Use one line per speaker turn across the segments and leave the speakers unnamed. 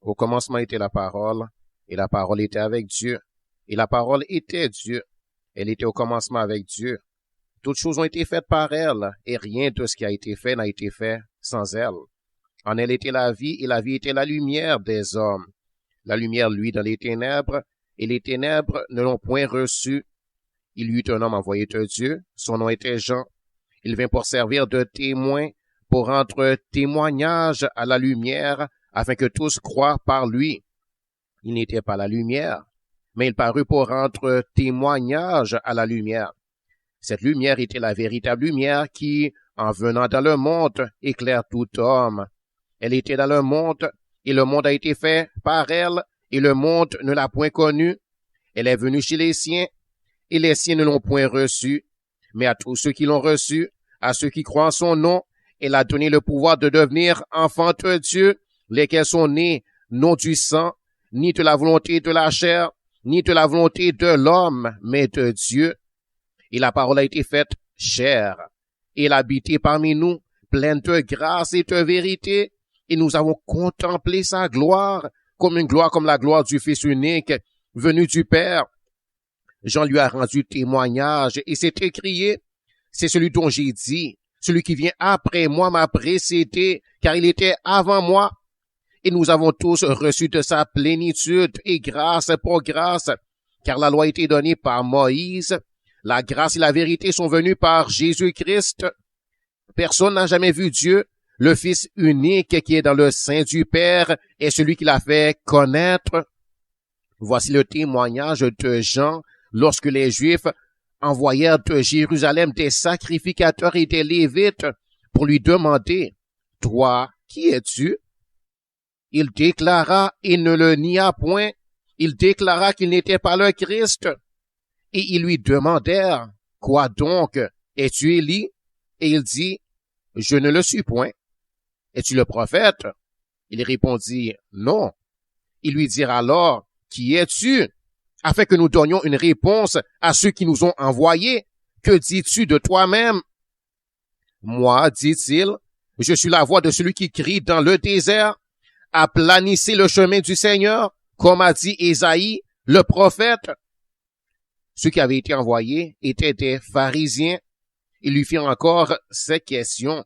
Au commencement était la parole, et la parole était avec Dieu, et la parole était Dieu. Elle était au commencement avec Dieu. Toutes choses ont été faites par elle, et rien de ce qui a été fait n'a été fait sans elle. En elle était la vie, et la vie était la lumière des hommes. La lumière luit dans les ténèbres, et les ténèbres ne l'ont point reçue. Il y eut un homme envoyé de Dieu, son nom était Jean. Il vint pour servir de témoin, pour rendre témoignage à la lumière, afin que tous croient par lui. Il n'était pas la lumière, mais il parut pour rendre témoignage à la lumière. Cette lumière était la véritable lumière qui, en venant dans le monde, éclaire tout homme. Elle était dans le monde, et le monde a été fait par elle, et le monde ne l'a point connue. Elle est venue chez les siens, et les siens ne l'ont point reçue. Mais à tous ceux qui l'ont reçue, à ceux qui croient en son nom, elle a donné le pouvoir de devenir enfants de Dieu, lesquels sont nés non du sang, ni de la volonté de la chair, ni de la volonté de l'homme, mais de Dieu. Et la parole a été faite chair, et elle a habité parmi nous, pleine de grâce et de vérité, et nous avons contemplé sa gloire, comme une gloire comme la gloire du Fils unique, venu du Père. Jean lui a rendu témoignage, et s'est écrié, c'est celui dont j'ai dit, celui qui vient après moi m'a précédé, car il était avant moi. Et nous avons tous reçu de sa plénitude et grâce pour grâce, car la loi a été donnée par Moïse. La grâce et la vérité sont venues par Jésus-Christ. Personne n'a jamais vu Dieu. Le Fils unique qui est dans le sein du Père est celui qui l'a fait connaître. Voici le témoignage de Jean lorsque les Juifs envoyèrent de Jérusalem des sacrificateurs et des Lévites pour lui demander, « Toi, qui es-tu? » Il déclara et ne le nia point. Il déclara qu'il n'était pas le Christ. Et ils lui demandèrent, « Quoi donc? Es-tu Élie? » Et il dit, « Je ne le suis point. » « Es-tu le prophète? » Il répondit, « Non. » Ils lui dirent alors, « Qui es-tu? » Afin que nous donnions une réponse à ceux qui nous ont envoyés. « Que dis-tu de toi-même? » « Moi, dit-il, je suis la voix de celui qui crie dans le désert. Aplanissez le chemin du Seigneur, comme a dit Ésaïe, le prophète. » Ceux qui avaient été envoyés étaient des pharisiens. Ils lui firent encore ces questions.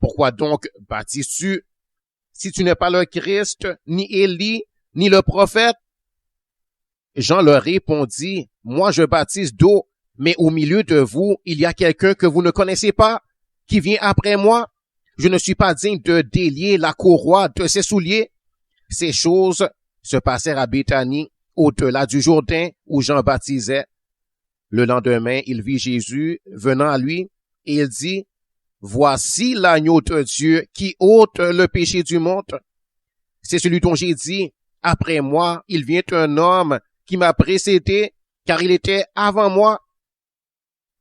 Pourquoi donc baptises-tu, si tu n'es pas le Christ, ni Élie, ni le prophète? Jean leur répondit, moi je baptise d'eau, mais au milieu de vous, il y a quelqu'un que vous ne connaissez pas, qui vient après moi. Je ne suis pas digne de délier la courroie de ses souliers. Ces choses se passèrent à Béthanie, au-delà du Jourdain, où Jean baptisait. Le lendemain, il vit Jésus venant à lui, et il dit, voici l'agneau de Dieu qui ôte le péché du monde. C'est celui dont j'ai dit, après moi, il vient un homme qui m'a précédé, car il était avant moi.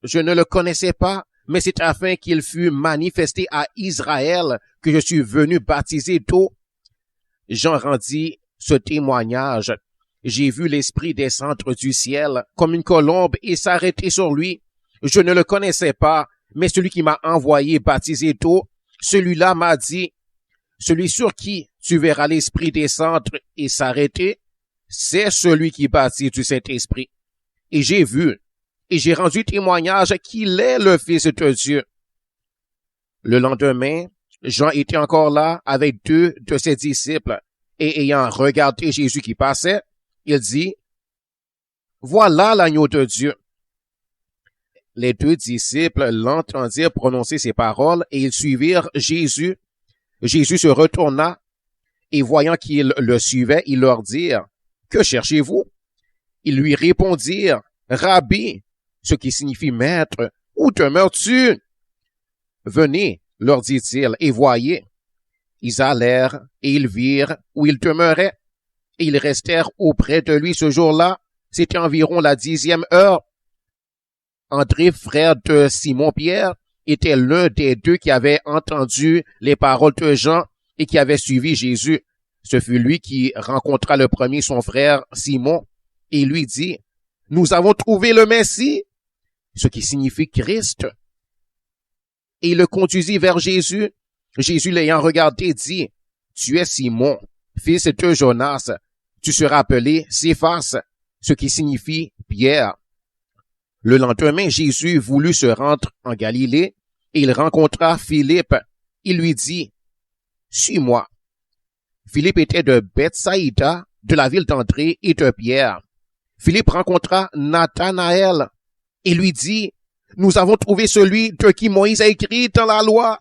Je ne le connaissais pas, mais c'est afin qu'il fût manifesté à Israël que je suis venu baptiser d'eau. Jean rendit ce témoignage. J'ai vu l'Esprit descendre du ciel comme une colombe et s'arrêter sur lui. Je ne le connaissais pas, mais celui qui m'a envoyé baptiser d'eau, celui-là m'a dit, celui sur qui tu verras l'Esprit descendre et s'arrêter, c'est celui qui baptise du Saint-Esprit. Et j'ai vu, et j'ai rendu témoignage qu'il est le Fils de Dieu. Le lendemain, Jean était encore là avec 2 de ses disciples, et ayant regardé Jésus qui passait, il dit, voilà l'agneau de Dieu. Les 2 disciples l'entendirent prononcer ces paroles et ils suivirent Jésus. Jésus se retourna et voyant qu'ils le suivaient, il leur dit, que cherchez-vous? Ils lui répondirent, Rabbi, ce qui signifie maître, où demeures-tu? Venez, leur dit-il, et voyez. Ils allèrent et ils virent où il demeurait. Et ils restèrent auprès de lui ce jour-là. C'était environ la 10e heure. André, frère de Simon-Pierre, était l'un des 2 qui avaient entendu les paroles de Jean et qui avait suivi Jésus. Ce fut lui qui rencontra le premier son frère Simon et lui dit, « Nous avons trouvé le Messie », ce qui signifie Christ. Et il le conduisit vers Jésus. Jésus l'ayant regardé dit, « Tu es Simon, fils de Jonas, tu seras appelé Céphas, ce qui signifie Pierre. Le lendemain, Jésus voulut se rendre en Galilée et il rencontra Philippe. Il lui dit, « Suis-moi. » Philippe était de Bethsaïda, de la ville d'André et de Pierre. Philippe rencontra Nathanaël et lui dit, « Nous avons trouvé celui de qui Moïse a écrit dans la loi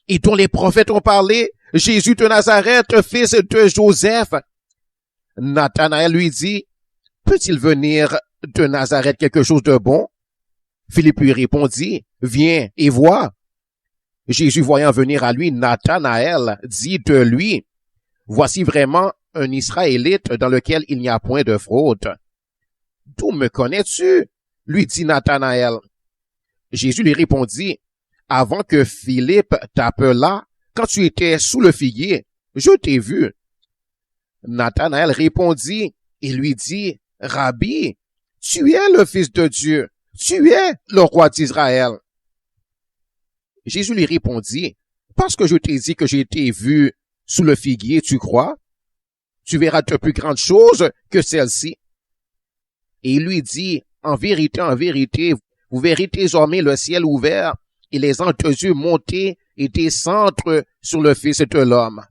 et dont les prophètes ont parlé, Jésus de Nazareth, fils de Joseph. » Nathanaël lui dit, « Peut-il venir de Nazareth quelque chose de bon? » Philippe lui répondit, « Viens et vois. » Jésus, voyant venir à lui Nathanaël, dit de lui, « Voici vraiment un Israélite dans lequel il n'y a point de fraude. » « D'où me connais-tu? » lui dit Nathanaël. Jésus lui répondit, « Avant que Philippe t'appelât, quand tu étais sous le figuier, je t'ai vu. » Nathanaël répondit et lui dit, « Rabbi, tu es le Fils de Dieu, tu es le roi d'Israël. » Jésus lui répondit, « Parce que je t'ai dit que j'ai été vu sous le figuier, tu crois? Tu verras de plus grandes choses que celles-ci. » Et il lui dit, « En vérité, vous verrez désormais le ciel ouvert et les anges de Dieu monter et descendre sur le Fils de l'homme. »